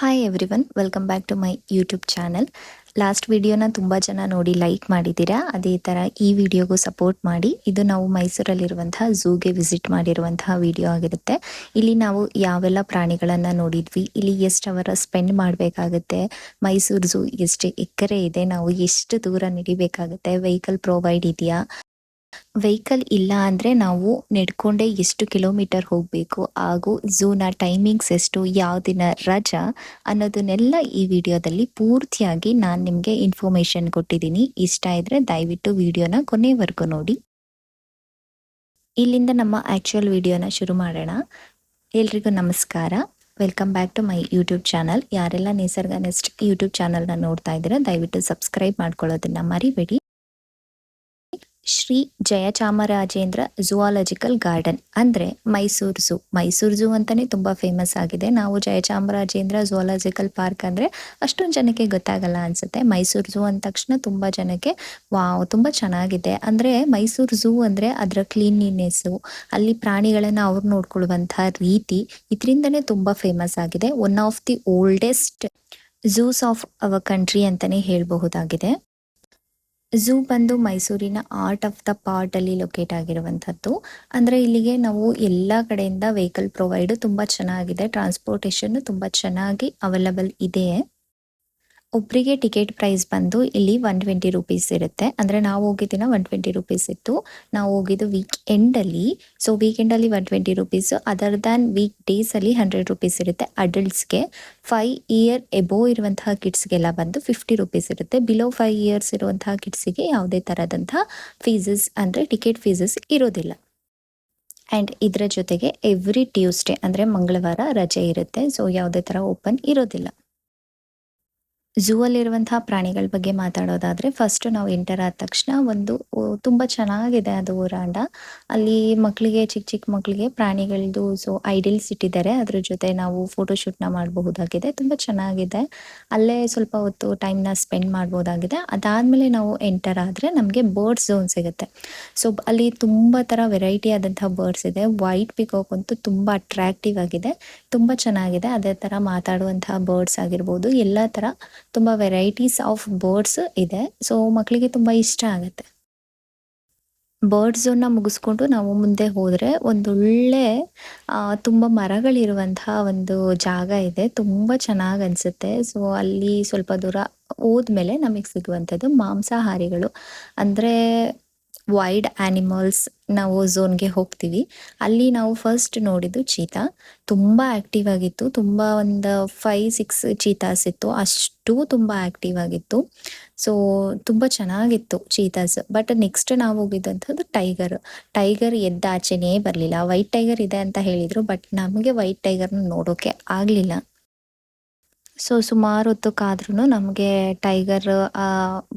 Hi everyone, welcome back to my YouTube channel. Last ವಿಡಿಯೋನ ತುಂಬ ಜನ ನೋಡಿ ಲೈಕ್ ಮಾಡಿದ್ದೀರಾ. ಅದೇ ಥರ ಈ ವಿಡಿಯೋಗೂ ಸಪೋರ್ಟ್ ಮಾಡಿ. ಇದು ನಾವು ಮೈಸೂರಲ್ಲಿರುವಂತಹ ಝೂಗೆ ವಿಸಿಟ್ ಮಾಡಿರುವಂತಹ ವಿಡಿಯೋ ಆಗಿರುತ್ತೆ. ಇಲ್ಲಿ ನಾವು ಯಾವೆಲ್ಲ ಪ್ರಾಣಿಗಳನ್ನು ನೋಡಿದ್ವಿ, ಇಲ್ಲಿ ಎಷ್ಟು ಅವರ ಸ್ಪೆಂಡ್ ಮಾಡಬೇಕಾಗುತ್ತೆ, ಮೈಸೂರು ಝೂ ಎಷ್ಟು ಎಕರೆ ಇದೆ, ನಾವು ಎಷ್ಟು ದೂರ ನಡಿಬೇಕಾಗುತ್ತೆ, ವೆಹಿಕಲ್ ಪ್ರೊವೈಡ್ ಇದೆಯಾ, ವೆಹಿಕಲ್ ಇಲ್ಲ ಅಂದರೆ ನಾವು ನಡ್ಕೊಂಡೇ ಎಷ್ಟು ಕಿಲೋಮೀಟರ್ ಹೋಗಬೇಕು, ಹಾಗೂ ಝೂನ ಟೈಮಿಂಗ್ಸ್ ಎಷ್ಟು, ಯಾವ ದಿನ ರಜಾ ಅನ್ನೋದನ್ನೆಲ್ಲ ಈ ವಿಡಿಯೋದಲ್ಲಿ ಪೂರ್ತಿಯಾಗಿ ನಾನು ನಿಮಗೆ ಇನ್ಫಾರ್ಮೇಷನ್ ಕೊಟ್ಟಿದ್ದೀನಿ. ಇಷ್ಟ ಇದ್ದರೆ ದಯವಿಟ್ಟು ವಿಡಿಯೋನ ಕೊನೆವರೆಗೂ ನೋಡಿ. ಇಲ್ಲಿಂದ ನಮ್ಮ ಆ್ಯಕ್ಚುಯಲ್ ವಿಡಿಯೋನ ಶುರು ಮಾಡೋಣ. ಎಲ್ರಿಗೂ ನಮಸ್ಕಾರ, welcome back to my YouTube channel. ಯಾರೆಲ್ಲ ನಿಸರ್ಗ ನೆಸ್ಟ್ ಯೂಟ್ಯೂಬ್ ಚಾನಲ್ನ ನೋಡ್ತಾ ಇದ್ದೀರಾ ದಯವಿಟ್ಟು ಸಬ್ಸ್ಕ್ರೈಬ್ ಮಾಡ್ಕೊಳ್ಳೋದನ್ನ ಮರಿಬೇಡಿ. ಶ್ರೀ ಜಯಚಾಮರಾಜೇಂದ್ರ ಝೂವಾಲಜಿಕಲ್ ಗಾರ್ಡನ್ ಅಂದರೆ ಮೈಸೂರು ಝೂ ಅಂತಾನೆ ತುಂಬ ಫೇಮಸ್ ಆಗಿದೆ. ನಾವು ಜಯಚಾಮರಾಜೇಂದ್ರ ಝೂವಾಲಜಿಕಲ್ ಪಾರ್ಕ್ ಅಂದರೆ ಅಷ್ಟೊಂದು ಜನಕ್ಕೆ ಗೊತ್ತಾಗಲ್ಲ ಅನ್ಸುತ್ತೆ. ಮೈಸೂರು ಝೂ ಅಂದ ತಕ್ಷಣ ತುಂಬ ಜನಕ್ಕೆ ವಾವ್ ತುಂಬ ಚೆನ್ನಾಗಿದೆ ಅಂದರೆ, ಮೈಸೂರು ಝೂ ಅಂದರೆ ಅದರ ಕ್ಲೀನ್ಲಿನೆಸ್ಸು, ಅಲ್ಲಿ ಪ್ರಾಣಿಗಳನ್ನು ಅವ್ರು ನೋಡ್ಕೊಳ್ಳುವಂಥ ರೀತಿ, ಇದರಿಂದನೇ ತುಂಬ ಫೇಮಸ್ ಆಗಿದೆ. One of the oldest zoos of our country ಅಂತಲೇ ಹೇಳಬಹುದಾಗಿದೆ. ಝೂ ಬಂದು ಮೈಸೂರಿನ ಆರ್ಟ್ ಆಫ್ ದ ಪಾರ್ಟ್ ಅಲ್ಲಿ ಲೊಕೇಟ್ ಆಗಿರುವಂಥದ್ದು. ಅಂದರೆ ಇಲ್ಲಿಗೆ ನಾವು ಎಲ್ಲ ಕಡೆಯಿಂದ ವೆಹಿಕಲ್ ಪ್ರೊವೈಡು ತುಂಬ ಚೆನ್ನಾಗಿದೆ, ಟ್ರಾನ್ಸ್ಪೋರ್ಟೇಷನ್ ತುಂಬ ಚೆನ್ನಾಗಿ ಅವೈಲಬಲ್ ಇದೆ. ಒಬ್ಬರಿಗೆ ಟಿಕೆಟ್ ಪ್ರೈಸ್ ಬಂದು ಇಲ್ಲಿ 120 ರೂಪೀಸ್ ಇರುತ್ತೆ. ಅಂದರೆ ನಾವು ಹೋಗಿದ್ದಿನ 120 ರೂಪೀಸ್ ಇತ್ತು. ನಾವು ಹೋಗಿದ್ದು ವೀಕ್ ಎಂಡಲ್ಲಿ. ಸೊ ವೀಕೆಂಡಲ್ಲಿ 120 ರೂಪೀಸ್, ಅದರ್ ದ್ಯಾನ್ ವೀಕ್ ಡೇಸಲ್ಲಿ 100 ರೂಪೀಸ್ ಇರುತ್ತೆ. ಅಡಲ್ಟ್ಸ್ಗೆ 5 ಇಯರ್ ಎಬೋವ್ ಇರುವಂತಹ ಕಿಡ್ಸ್ಗೆಲ್ಲ ಬಂದು 50 ರೂಪೀಸ್ ಇರುತ್ತೆ. ಬಿಲೋ 5 ಇಯರ್ಸ್ ಇರುವಂತಹ ಕಿಡ್ಸಿಗೆ ಯಾವುದೇ ಥರದಂತಹ ಫೀಸಸ್ ಅಂದರೆ ಟಿಕೆಟ್ ಫೀಸಸ್ ಇರೋದಿಲ್ಲ. ಆ್ಯಂಡ್ ಇದರ ಜೊತೆಗೆ ಎವ್ರಿ ಟ್ಯೂಸ್ಡೇ ಅಂದರೆ ಮಂಗಳವಾರ ರಜೆ ಇರುತ್ತೆ. ಸೊ ಯಾವುದೇ ಥರ ಓಪನ್ ಇರೋದಿಲ್ಲ. ಝೂ ಅಲ್ಲಿರುವಂತಹ ಪ್ರಾಣಿಗಳ ಬಗ್ಗೆ ಮಾತಾಡೋದಾದ್ರೆ, ಫಸ್ಟ್ ನಾವು ಎಂಟರ್ ಆದ ತಕ್ಷಣ ಒಂದು ತುಂಬ ಚೆನ್ನಾಗಿದೆ ಅದು ಓರಾಂಡ. ಅಲ್ಲಿ ಮಕ್ಕಳಿಗೆ, ಚಿಕ್ಕ ಚಿಕ್ಕ ಮಕ್ಕಳಿಗೆ ಪ್ರಾಣಿಗಳದ್ದು ಐಡಲ್ಸ್ ಇಟ್ಟಿದ್ದಾರೆ. ಅದ್ರ ಜೊತೆ ನಾವು ಫೋಟೋಶೂಟ್ನ ಮಾಡಬಹುದಾಗಿದೆ. ತುಂಬ ಚೆನ್ನಾಗಿದೆ. ಅಲ್ಲೇ ಸ್ವಲ್ಪ ಹೊತ್ತು ಟೈಮ್ನ ಸ್ಪೆಂಡ್ ಮಾಡ್ಬೋದಾಗಿದೆ. ಅದಾದಮೇಲೆ ನಾವು ಎಂಟರ್ ಆದರೆ ನಮಗೆ ಬರ್ಡ್ಸ್ ಝೋನ್ ಸಿಗುತ್ತೆ. ಸೊ ಅಲ್ಲಿ ತುಂಬ ಥರ ವೆರೈಟಿ ಆದಂತಹ ಬರ್ಡ್ಸ್ ಇದೆ. ವೈಟ್ ಪಿಕಾಕ್ ಅಂತೂ ತುಂಬ ಅಟ್ರಾಕ್ಟಿವ್ ಆಗಿದೆ, ತುಂಬ ಚೆನ್ನಾಗಿದೆ. ಅದೇ ಥರ ಮಾತಾಡುವಂತಹ ಬರ್ಡ್ಸ್ ಆಗಿರ್ಬೋದು, ಎಲ್ಲ ಥರ ತುಂಬ ವೆರೈಟೀಸ್ ಆಫ್ ಬರ್ಡ್ಸ್ ಇದೆ. ಸೊ ಮಕ್ಕಳಿಗೆ ತುಂಬ ಇಷ್ಟ ಆಗುತ್ತೆ. ಬರ್ಡ್ ಝೋನ್ನ ಮುಗಿಸ್ಕೊಂಡು ನಾವು ಮುಂದೆ ಹೋದರೆ ಒಂದೊಳ್ಳೆ ತುಂಬ ಮರಗಳಿರುವಂತಹ ಒಂದು ಜಾಗ ಇದೆ. ತುಂಬ ಚೆನ್ನಾಗಿ ಅನಿಸುತ್ತೆ. ಸೊ ಅಲ್ಲಿ ಸ್ವಲ್ಪ ದೂರ ಹೋದ್ಮೇಲೆ ನಮಗೆ ಸಿಗುವಂಥದ್ದು ಮಾಂಸಾಹಾರಿಗಳು ಅಂದರೆ ವೈಲ್ಡ್ ಆ್ಯನಿಮಲ್ಸ್ ನಾವು ಝೋನ್ಗೆ ಹೋಗ್ತೀವಿ. ಅಲ್ಲಿ ನಾವು ಫಸ್ಟ್ ನೋಡಿದ್ದು ಚೀತಾ. ತುಂಬ ಆ್ಯಕ್ಟಿವ್ ಆಗಿತ್ತು. ತುಂಬ ಒಂದು 5-6 ಚೀತಾಸ್ ಇತ್ತು. ಅಷ್ಟು ತುಂಬ ಆ್ಯಕ್ಟಿವ್ ಆಗಿತ್ತು. ಸೊ ತುಂಬ ಚೆನ್ನಾಗಿತ್ತು ಚೀತಾಸ್. ಬಟ್ ನೆಕ್ಸ್ಟ್ ನಾವು ಹೋಗಿದ್ದಂಥದ್ದು ಟೈಗರ್ ಎದ್ದ ಆಚೆನೇ ಬರಲಿಲ್ಲ. ವೈಟ್ ಟೈಗರ್ ಇದೆ ಅಂತ ಹೇಳಿದರು, ಬಟ್ ನಮಗೆ ವೈಟ್ ಟೈಗರ್ನ ನೋಡೋಕೆ ಆಗಲಿಲ್ಲ. ಸೊ ಸುಮಾರು ಹೊತ್ತು ಕಾದ್ರೂ ನಮಗೆ ಟೈಗರ್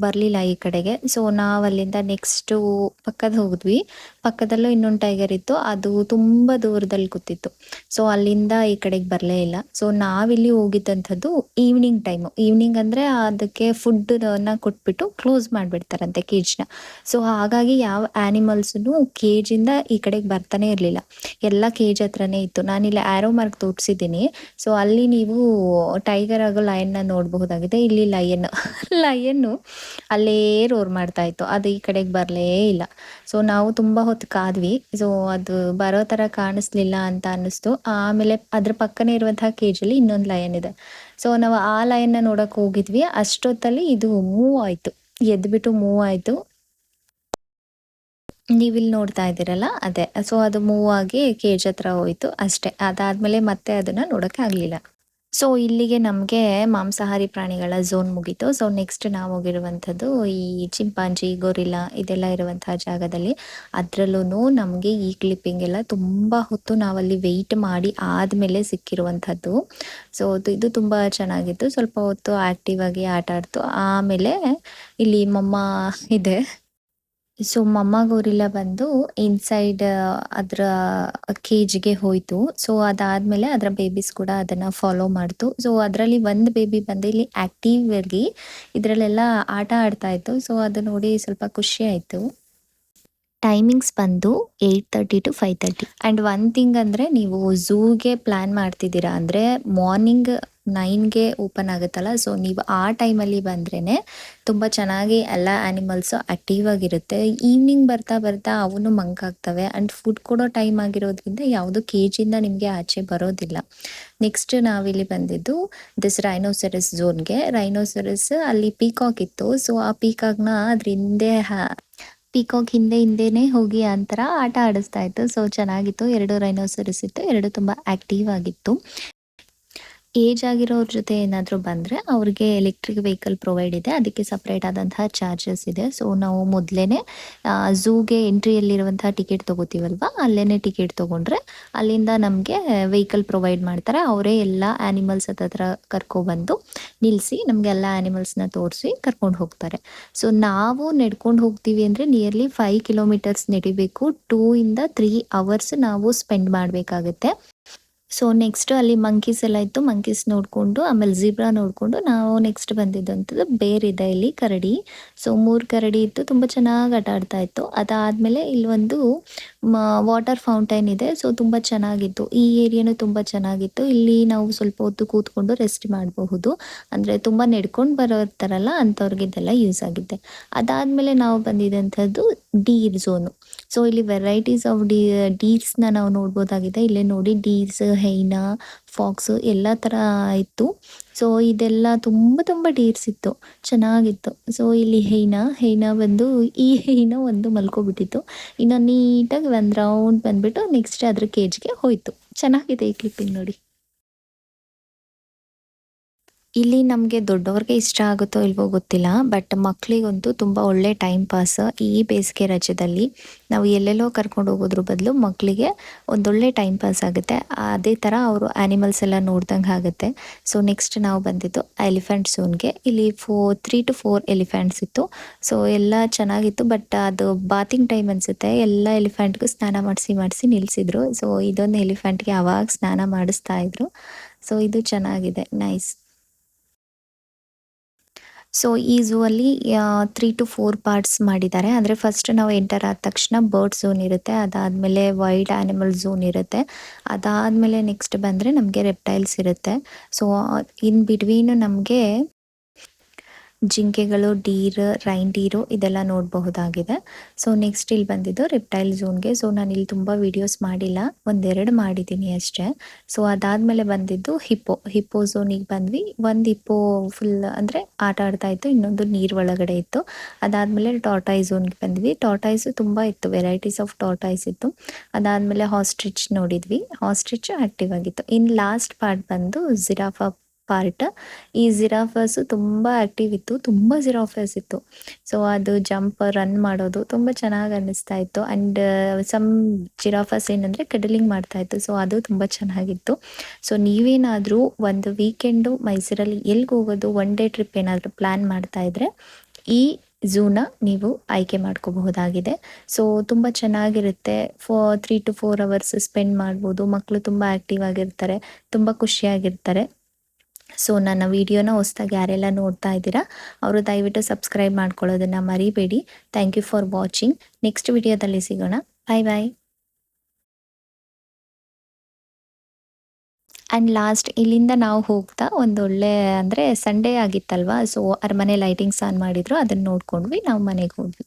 ಬರಲಿಲ್ಲ ಈ ಕಡೆಗೆ. ಸೊ ನಾವು ಅಲ್ಲಿಂದ ನೆಕ್ಸ್ಟು ಹೋಗಿದ್ವಿ. ಪಕ್ಕದಲ್ಲೂ ಇನ್ನೊಂದು ಟೈಗರ್ ಇತ್ತು, ಅದು ತುಂಬ ದೂರದಲ್ಲಿ ಕೂತಿತ್ತು. ಸೊ ಅಲ್ಲಿಂದ ಈ ಕಡೆಗೆ ಬರಲೇ ಇಲ್ಲ. ಸೊ ನಾವಿಲ್ಲಿ ಹೋಗಿದ್ದಂಥದ್ದು ಈವ್ನಿಂಗ್ ಅಂದರೆ ಅದಕ್ಕೆ ಫುಡ್ಡನ್ನ ಕೊಟ್ಬಿಟ್ಟು ಕ್ಲೋಸ್ ಮಾಡಿಬಿಡ್ತಾರಂತೆ ಕೇಜ್ನ. ಸೊ ಹಾಗಾಗಿ ಯಾವ ಆ್ಯನಿಮಲ್ಸೂ ಕೇಜಿಂದ ಈ ಕಡೆಗೆ ಬರ್ತಾನೆ ಇರಲಿಲ್ಲ, ಎಲ್ಲ ಕೇಜ್ ಹತ್ರನೇ ಇತ್ತು. ನಾನಿಲ್ಲಿ ಆ್ಯರೋ ಮಾರ್ಕ್ ತೋರಿಸಿದ್ದೀನಿ. ಸೊ ಅಲ್ಲಿ ನೀವು ಟೈಗರ್ ಹಾಗೂ ಲಯನ್ನ ನೋಡಬಹುದಾಗಿದೆ. ಇಲ್ಲಿ ಲಯನ್ನು ಅಲ್ಲೇ ರೋರ್ ಮಾಡ್ತಾ ಇತ್ತು, ಅದು ಈ ಕಡೆಗೆ ಬರಲೇ ಇಲ್ಲ. ಸೊ ನಾವು ತುಂಬ ಹೊತ್ತು ಕಾದ್ವಿ. ಸೊ ಅದು ಬರೋ ಥರ ಕಾಣಿಸ್ಲಿಲ್ಲ ಅಂತ ಅನ್ನಿಸ್ತು. ಆಮೇಲೆ ಅದ್ರ ಪಕ್ಕನೇ ಇರುವಂತಹ ಕೇಜಲ್ಲಿ ಇನ್ನೊಂದು ಲಯನ್ ಇದೆ. ಸೊ ನಾವು ಆ ಲಯನ್ನ ನೋಡೋಕೆ ಹೋಗಿದ್ವಿ. ಅಷ್ಟೊತ್ತಲ್ಲಿ ಇದು ಮೂವ್ ಆಯಿತು, ಎದ್ಬಿಟ್ಟು ಮೂವ್ ಆಯಿತು. ನೀವಿಲ್ಲಿ ನೋಡ್ತಾ ಇದ್ದೀರಲ್ಲ ಅದೇ. ಸೊ ಅದು ಮೂವ್ ಆಗಿ ಕೇಜ್ ಹತ್ರ ಹೋಯಿತು ಅಷ್ಟೇ. ಅದಾದಮೇಲೆ ಮತ್ತೆ ಅದನ್ನು ನೋಡೋಕ್ಕೆ ಆಗಲಿಲ್ಲ. ಸೊ ಇಲ್ಲಿಗೆ ನಮಗೆ ಮಾಂಸಾಹಾರಿ ಪ್ರಾಣಿಗಳ ಝೋನ್ ಮುಗೀತು. ಸೊ ನೆಕ್ಸ್ಟ್ ನಾವು ಹೋಗಿರುವಂಥದ್ದು ಈ ಚಿಂಪಾಂಜಿ, ಗೊರಿಲ್ಲಾ ಇದೆಲ್ಲ ಇರುವಂತಹ ಜಾಗದಲ್ಲಿ. ಅದರಲ್ಲೂ ನಮಗೆ ಈ ಕ್ಲಿಪ್ಪಿಂಗ್ ಎಲ್ಲ ತುಂಬ ಹೊತ್ತು ನಾವಲ್ಲಿ ವೆಯ್ಟ್ ಮಾಡಿ ಆದಮೇಲೆ ಸಿಕ್ಕಿರುವಂಥದ್ದು. ಸೊ ಇದು ತುಂಬ ಚೆನ್ನಾಗಿತ್ತು. ಸ್ವಲ್ಪ ಹೊತ್ತು ಆ್ಯಕ್ಟಿವ್ ಆಗಿ ಆಟ ಆಡ್ತು. ಆಮೇಲೆ ಇಲ್ಲಿ ಮಮ್ಮ ಇದೆ. ಸೊ ಮಮ್ಮ ಗೋರಿಲ್ಲಾ ಬಂದು ಇನ್ಸೈಡ್ ಅದರ ಕೇಜ್ಗೆ ಹೋಯಿತು. ಸೊ ಅದಾದಮೇಲೆ ಅದರ ಬೇಬೀಸ್ ಕೂಡ ಅದನ್ನು ಫಾಲೋ ಮಾಡ್ತು. ಸೊ ಅದರಲ್ಲಿ ಒಂದು ಬೇಬಿ ಬಂದು ಇಲ್ಲಿ ಆ್ಯಕ್ಟಿವ್ ಆಗಿ ಇದರಲ್ಲೆಲ್ಲ ಆಟ ಆಡ್ತಾ ಇತ್ತು. ಸೊ ಅದು ನೋಡಿ ಸ್ವಲ್ಪ ಖುಷಿ ಆಯಿತು. ಟೈಮಿಂಗ್ಸ್ ಬಂದು 8:30 ಟು 5:30 ಆ್ಯಂಡ್ ಒನ್ ಥಿಂಗ್ ಅಂದರೆ ನೀವು ಝೂಗೆ ಪ್ಲ್ಯಾನ್ ಮಾಡ್ತಿದ್ದೀರಾ ಅಂದರೆ ಮಾರ್ನಿಂಗ್ 9ಗೆ ಓಪನ್ ಆಗುತ್ತಲ್ಲ, ಸೊ ನೀವು ಆ ಟೈಮಲ್ಲಿ ಬಂದ್ರೇ ತುಂಬ ಚೆನ್ನಾಗಿ ಎಲ್ಲ ಆ್ಯನಿಮಲ್ಸು ಆ್ಯಕ್ಟಿವ್ ಆಗಿರುತ್ತೆ. ಈವ್ನಿಂಗ್ ಬರ್ತಾ ಬರ್ತಾ ಅವನು ಮಂಕಾಗ್ತವೆ ಆ್ಯಂಡ್ ಫುಡ್ ಕೊಡೋ ಟೈಮ್ ಆಗಿರೋದ್ರಿಂದ ಯಾವುದು ಕೇಜಿಂದ ನಿಮಗೆ ಆಚೆ ಬರೋದಿಲ್ಲ. ನೆಕ್ಸ್ಟ್ ನಾವಿಲ್ಲಿ ಬಂದಿದ್ದು ದಿಸ್ ರೈನೋಸೆರಸ್ ಝೋನ್ಗೆ. ರೈನೋಸೆರಸ್ ಅಲ್ಲಿ ಪೀಕಾಕ್ ಇತ್ತು, ಸೊ ಆ ಪೀಕಾಕ್ನ ಅದ್ರ ಹಿಂದೆ ಪೀಕಾಕ್ ಹಿಂದೆನೇ ಹೋಗಿ ಆ ಥರ ಆಟ ಆಡಿಸ್ತಾ ಇತ್ತು. ಸೊ ಚೆನ್ನಾಗಿತ್ತು. 2 ರೈನೋಸೆರಸ್ ಇತ್ತು, 2 ತುಂಬ ಆ್ಯಕ್ಟಿವ್ ಆಗಿತ್ತು. ಏಜ್ ಆಗಿರೋರ ಜೊತೆ ಏನಾದರೂ ಬಂದರೆ ಅವ್ರಿಗೆ ಎಲೆಕ್ಟ್ರಿಕ್ ವೆಹಿಕಲ್ ಪ್ರೊವೈಡ್ ಇದೆ, ಅದಕ್ಕೆ ಸಪ್ರೇಟ್ ಆದಂತಹ ಚಾರ್ಜಸ್ ಇದೆ. ಸೊ ನಾವು ಮೊದಲೇ ಝೂಗೆ ಎಂಟ್ರಿಯಲ್ಲಿರುವಂತಹ ಟಿಕೆಟ್ ತೊಗೋತೀವಲ್ವ, ಅಲ್ಲೇ ಟಿಕೆಟ್ ತೊಗೊಂಡ್ರೆ ಅಲ್ಲಿಂದ ನಮಗೆ ವೆಹಿಕಲ್ ಪ್ರೊವೈಡ್ ಮಾಡ್ತಾರೆ. ಅವರೇ ಎಲ್ಲ ಆ್ಯನಿಮಲ್ಸ್ ಹತ್ರ ಕರ್ಕೊಬಂದು ನಿಲ್ಲಿಸಿ ನಮಗೆ ಎಲ್ಲ ಆ್ಯನಿಮಲ್ಸ್ನ ತೋರಿಸಿ ಕರ್ಕೊಂಡು ಹೋಗ್ತಾರೆ. ಸೊ ನಾವು ನಡ್ಕೊಂಡು ಹೋಗ್ತೀವಿ ಅಂದರೆ ನಿಯರ್ಲಿ 5 ಕಿಲೋಮೀಟರ್ಸ್ ನಡಿಬೇಕು. 2 ಇಂದ 3 ಅವರ್ಸ್ ನಾವು ಸ್ಪೆಂಡ್ ಮಾಡಬೇಕಾಗತ್ತೆ. ಸೊ ನೆಕ್ಸ್ಟ್ ಅಲ್ಲಿ ಮಂಕೀಸ್ ಎಲ್ಲ ಇತ್ತು, ಮಂಕೀಸ್ ನೋಡಿಕೊಂಡು ಆಮೇಲೆ ಝೀಬ್ರಾ ನೋಡಿಕೊಂಡು ನಾವು ನೆಕ್ಸ್ಟ್ ಬಂದಿದ್ದಂಥದ್ದು ಬೇರಿದೆ ಇಲ್ಲಿ ಕರಡಿ. ಸೊ 3 ಕರಡಿ ಇತ್ತು, ತುಂಬ ಚೆನ್ನಾಗಿ ಆಟ ಆಡ್ತಾ ಇತ್ತು. ಅದಾದಮೇಲೆ ಇಲ್ಲೊಂದು ವಾಟರ್ ಫೌಂಟೈನ್ ಇದೆ, ಸೊ ತುಂಬ ಚೆನ್ನಾಗಿತ್ತು. ಈ ಏರಿಯಾನು ತುಂಬ ಚೆನ್ನಾಗಿತ್ತು. ಇಲ್ಲಿ ನಾವು ಸ್ವಲ್ಪ ಹೊತ್ತು ಕೂತ್ಕೊಂಡು ರೆಸ್ಟ್ ಮಾಡಬಹುದು, ಅಂದರೆ ತುಂಬ ನಡ್ಕೊಂಡು ಬರೋರ್ತಾರಲ್ಲ ಅಂಥವ್ರಿಗೆ ಇದೆಲ್ಲ ಯೂಸ್ ಆಗಿದೆ. ಅದಾದಮೇಲೆ ನಾವು ಬಂದಿದ್ದಂಥದ್ದು ಡೀರ್ ಝೋನು. ಸೊ ಇಲ್ಲಿ ವೆರೈಟೀಸ್ ಆಫ್ ಡೀರ್ಸ್ನ ನಾವು ನೋಡ್ಬೋದಾಗಿದೆ. ಇಲ್ಲೇ ನೋಡಿ ಡೀರ್ಸ್, ಹೈನಾ, ಫಾಕ್ಸು ಎಲ್ಲ ಥರ ಇತ್ತು. ಸೊ ಇದೆಲ್ಲ ತುಂಬ ಡೀರ್ಸ್ ಇತ್ತು, ಚೆನ್ನಾಗಿತ್ತು. ಸೊ ಇಲ್ಲಿ ಹೈನಾ ಬಂದು ಈ ಹೈನಾ ಒಂದು ಮಲ್ಕೊಬಿಟ್ಟಿತ್ತು, ಇನ್ನು ನೀಟಾಗಿ ಒಂದು ರೌಂಡ್ ಬಂದ್ಬಿಟ್ಟು ನೆಕ್ಸ್ಟ್ ಅದ್ರ ಕೇಜ್ಗೆ ಹೋಯ್ತು. ಚೆನ್ನಾಗಿದೆ ಈ ಕ್ಲಿಪ್ಪಿಂಗ್ ನೋಡಿ. ಇಲ್ಲಿ ನಮಗೆ ದೊಡ್ಡವ್ರಿಗೆ ಇಷ್ಟ ಆಗುತ್ತೋ ಇಲ್ವೋ ಗೊತ್ತಿಲ್ಲ, ಬಟ್ ಮಕ್ಕಳಿಗಂತೂ ತುಂಬ ಒಳ್ಳೆ ಟೈಮ್ ಪಾಸ್. ಈ ಬೇಸಿಗೆ ರಜದಲ್ಲಿ ನಾವು ಎಲ್ಲೆಲ್ಲೋ ಕರ್ಕೊಂಡು ಹೋಗೋದ್ರ ಬದಲು ಮಕ್ಕಳಿಗೆ ಒಂದೊಳ್ಳೆ ಟೈಮ್ ಪಾಸ್ ಆಗುತ್ತೆ. ಅದೇ ಥರ ಅವರು ಆ್ಯನಿಮಲ್ಸ್ ಎಲ್ಲ ನೋಡ್ದಂಗೆ ಆಗುತ್ತೆ. ಸೊ ನೆಕ್ಸ್ಟ್ ನಾವು ಬಂದಿದ್ದು ಎಲಿಫೆಂಟ್ ಝೋನ್ಗೆ. ಇಲ್ಲಿ 3 to 4 ಎಲಿಫೆಂಟ್ಸ್ ಇತ್ತು. ಸೊ ಎಲ್ಲ ಚೆನ್ನಾಗಿತ್ತು, ಬಟ್ ಅದು ಬಾತಿಂಗ್ ಟೈಮ್ ಅನಿಸುತ್ತೆ. ಎಲ್ಲ ಎಲಿಫೆಂಟ್ಗೂ ಸ್ನಾನ ಮಾಡಿಸಿ ನಿಲ್ಲಿಸಿದ್ರು. ಸೊ ಇದೊಂದು ಎಲಿಫೆಂಟ್ಗೆ ಅವಾಗ ಸ್ನಾನ ಮಾಡಿಸ್ತಾ ಇದ್ರು. ಸೊ ಇದು ಚೆನ್ನಾಗಿದೆ, ನೈಸ್. ಸೊ ಈ ಝೂ ಅಲ್ಲಿ 3 to 4 ಪಾರ್ಟ್ಸ್ ಮಾಡಿದ್ದಾರೆ. ಅಂದರೆ ಫಸ್ಟ್ ನಾವು ಎಂಟರ್ ಆದ ತಕ್ಷಣ ಬರ್ಡ್ ಝೋನ್ ಇರುತ್ತೆ, ಅದಾದಮೇಲೆ ವೈಲ್ಡ್ ಆ್ಯನಿಮಲ್ ಝೋನ್ ಇರುತ್ತೆ, ಅದಾದಮೇಲೆ ನೆಕ್ಸ್ಟ್ ಬಂದರೆ ನಮಗೆ ರೆಪ್ಟೈಲ್ಸ್ ಇರುತ್ತೆ. ಸೊ ಇನ್ ಬಿಟ್ವೀನ್ ನಮಗೆ ಜಿಂಕೆಗಳು, ರೈನ್ ಡೀರು ಇದೆಲ್ಲ ನೋಡಬಹುದಾಗಿದೆ. ಸೊ ನೆಕ್ಸ್ಟ್ ಇಲ್ಲಿ ಬಂದಿದ್ದು ರೆಪ್ಟೈಲ್ ಝೋನ್ಗೆ. ಸೊ ನಾನು ಇಲ್ಲಿ ತುಂಬ ವೀಡಿಯೋಸ್ ಮಾಡಿಲ್ಲ, 1-2 ಮಾಡಿದ್ದೀನಿ ಅಷ್ಟೇ. ಸೊ ಅದಾದಮೇಲೆ ಬಂದಿದ್ದು ಹಿಪ್ಪೋ ಝೋನಿಗೆ ಬಂದ್ವಿ. ಒಂದು ಹಿಪ್ಪೋ ಫುಲ್ ಅಂದರೆ ಆಟ ಆಡ್ತಾ ಇತ್ತು, ಇನ್ನೊಂದು ನೀರು ಒಳಗಡೆ ಇತ್ತು. ಅದಾದಮೇಲೆ ಟಾರ್ಟಾಯ್ಸ್ ಝೋನ್ಗೆ ಬಂದ್ವಿ. ಟಾರ್ಟಾಯ್ಸು ತುಂಬ ಇತ್ತು, ವೆರೈಟೀಸ್ ಆಫ್ ಟಾರ್ಟಾಯ್ಸ್ ಇತ್ತು. ಅದಾದಮೇಲೆ ಹಾಸ್ಟ್ರಿಚ್ ನೋಡಿದ್ವಿ, ಹಾಸ್ಟ್ರಿಚ್ ಆ್ಯಕ್ಟಿವ್ ಆಗಿತ್ತು. ಇನ್ನು ಲಾಸ್ಟ್ ಪಾರ್ಟ್ ಬಂದು ಜಿರಾಫಾ ಪಾರ್ಟ್. ಈ ಜಿರಾಫಾಸು ತುಂಬ ಆ್ಯಕ್ಟಿವ್ ಇತ್ತು, ತುಂಬ ಜಿರಾಫಾಸ್ ಇತ್ತು. ಸೊ ಅದು ಜಂಪ್, ರನ್ ಮಾಡೋದು ತುಂಬ ಚೆನ್ನಾಗಿ ಅನ್ನಿಸ್ತಾ ಇತ್ತು. ಆ್ಯಂಡ್ ಸಮ್ ಜಿರಾಫಾಸ್ ಏನಂದರೆ ಕಡಲಿಂಗ್ ಮಾಡ್ತಾ ಇತ್ತು. ಸೊ ಅದು ತುಂಬ ಚೆನ್ನಾಗಿತ್ತು. ಸೊ ನೀವೇನಾದರೂ ಒಂದು ವೀಕೆಂಡು ಮೈಸೂರಲ್ಲಿ ಎಲ್ಲಿಗೆ ಹೋಗೋದು, 1 ಡೇ ಟ್ರಿಪ್ ಏನಾದರೂ ಪ್ಲ್ಯಾನ್ ಮಾಡ್ತಾ ಇದ್ದರೆ ಈ ಝೂನ ನೀವು ಆಯ್ಕೆ ಮಾಡ್ಕೋಬಹುದಾಗಿದೆ. ಸೊ ತುಂಬ ಚೆನ್ನಾಗಿರುತ್ತೆ. 3 to 4 ಅವರ್ಸ್ ಸ್ಪೆಂಡ್ ಮಾಡ್ಬೋದು. ಮಕ್ಕಳು ತುಂಬ ಆ್ಯಕ್ಟಿವ್ ಆಗಿರ್ತಾರೆ, ತುಂಬ ಖುಷಿಯಾಗಿರ್ತಾರೆ. ಸೊ ನನ್ನ ವಿಡಿಯೋನ ಹೊಸ್ದಾಗಿ ಯಾರೆಲ್ಲ ನೋಡ್ತಾ ಇದ್ದೀರಾ ಅವರು ದಯವಿಟ್ಟು ಸಬ್ಸ್ಕ್ರೈಬ್ ಮಾಡ್ಕೊಳ್ಳೋದನ್ನು ಮರಿಬೇಡಿ. Thank you for watching. Next ವಿಡಿಯೋದಲ್ಲಿ ಸಿಗೋಣ. ಬಾಯ್. ಆ್ಯಂಡ್ ಲಾಸ್ಟ್ ಇಲ್ಲಿಂದ ನಾವು ಹೋಗ್ತಾ ಒಂದೊಳ್ಳೆ ಅಂದರೆ ಸಂಡೇ ಆಗಿತ್ತಲ್ವ, ಸೊ ಅರಮನೆ ಲೈಟಿಂಗ್ಸ್ ಆನ್ ಮಾಡಿದ್ರು, ಅದನ್ನು ನೋಡ್ಕೊಂಡ್ವಿ, ನಾವು ಮನೆಗೆ ಹೋದ್ವಿ.